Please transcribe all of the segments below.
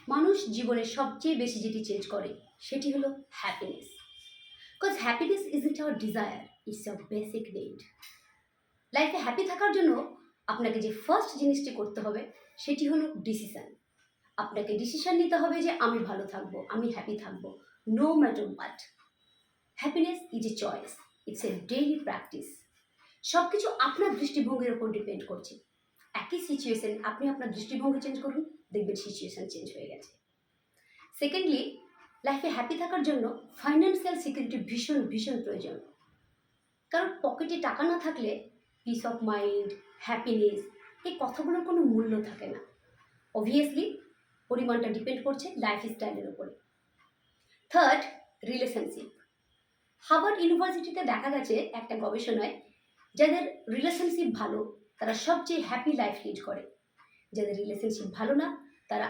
মানুষ জীবনে সবচেয়ে বেশি যেটি চেঞ্জ করে সেটি হলো happiness. Because happiness isn't our desire, it's a basic need. লাইফে হ্যাপি থাকার জন্য আপনাকে যে ফার্স্ট জিনিসটি করতে হবে সেটি হলো ডিসিশন। আপনাকে ডিসিশন নিতে হবে যে আমি ভালো থাকবো, আমি হ্যাপি থাকবো, no matter what. Happiness is a choice, it's a daily practice. সব কিছু আপনার দৃষ্টিভঙ্গির ওপর ডিপেন্ড করছে। একই সিচুয়েশন আপনি আপনার দৃষ্টিভঙ্গি চেঞ্জ করুন, দেখবেন সিচুয়েশন চেঞ্জ হয়ে গেছে। সেকেন্ডলি, লাইফে হ্যাপি থাকার জন্য ফাইন্যান্সিয়াল সিকিউরিটি ভীষণ ভীষণ প্রয়োজন। কারণ পকেটে টাকা না থাকলে পিস অফ মাইন্ড, হ্যাপিনেস এই কথাগুলোর কোনো মূল্য থাকে না। অবভিয়াসলি পরিমাণটা ডিপেন্ড করছে লাইফস্টাইলের উপরে। Third, relationship. হার্ভার্ড ইউনিভার্সিটিতে দেখা গেছে একটা গবেষণায়, যাদের রিলেশনশিপ ভালো তারা সবচেয়ে হ্যাপি লাইফ লিড করে। যাদের রিলেশনশিপ ভালো না তারা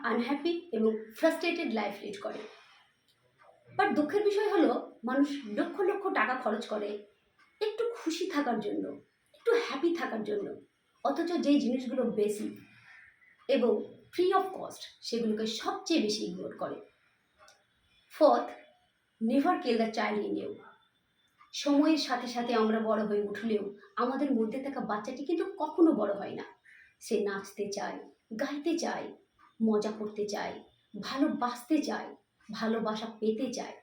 আনহ্যাপি এবং ফ্রাস্ট্রেটেড লাইফ লিড করে। বাট দুঃখের বিষয় হলো, মানুষ লক্ষ লক্ষ টাকা খরচ করে একটু খুশি থাকার জন্য, একটু হ্যাপি থাকার জন্য, অথচ যেই জিনিসগুলো বেসিক এবং ফ্রি অফ কস্ট সেগুলোকে সবচেয়ে বেশি ইগনোর করে। Fourth, never kill the child in you. সময়ের সাথে সাথে আমরা বড় হয়ে উঠলেও আমাদের মধ্যে থাকা বাচ্চাটি কিন্তু কখনো বড় হয় না। সে নাচতে চায়, গাইতে চায়, মজা করতে চায়, ভালোবাসতে চায়, ভালোবাসা পেতে চায়।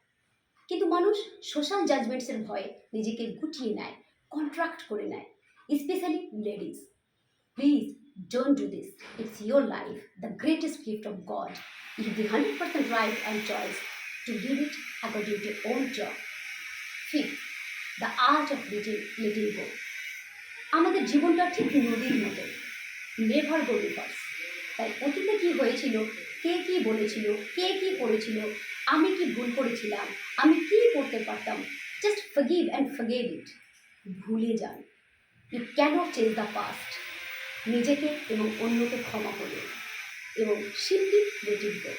কিন্তু মানুষ সোশ্যাল জাজমেন্টসের ভয়ে নিজেকে গুটিয়ে নেয়, কন্ট্রাক্ট করে নেয়, specially ladies. Please don't do this, it's your life, the greatest gift of God. You have the 100% right and choice to live it according to own job. Fifth, the art of letting go. আমাদের জীবনটা ঠিক নদীর মতো, never গো reverse. তাই অতীতে কী হয়েছিল, কে কী বলেছিল, কে কী করেছিল, আমি কি ভুল করেছিলাম, আমি কি করতে পারতাম, just forgive and forget it. ভুলে যান। You cannot change the past. নিজেকে এবং অন্যকে ক্ষমা করুন এবং simply let it go.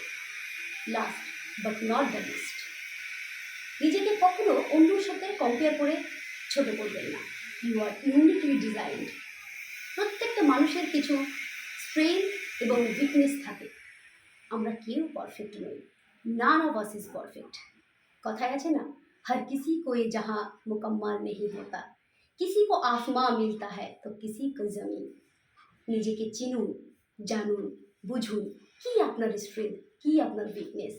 Last but not the least, নিজেকে কখনো অন্যর সাথে কম্পেয়ার করে ছোট করবেন না। You are uniquely designed. প্রত্যেকটা মানুষের কিছু স্ট্রেংথ এবং উইকনেস থাকে। আমরা কেউ পারফেক্ট নই, none of us is perfect. কথায় আছে না, হর কিসি কো ये जहाँ मुकम्मल नहीं होता, किसी को आसमां मिलता है तो किसी को जमीन। নিজেকে চিনুন, জানুন, বুঝুন কি আপনার স্ট্রেংথ, কি আপনার উইকনেস।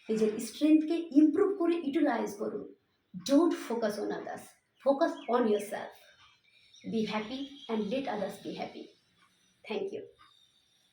নিজের স্ট্রেংথকে ইমপ্রুভ করে ইউটিলাইজ করুন। Don't focus on others, focus on yourself. Be happy and let others be happy. Thank you.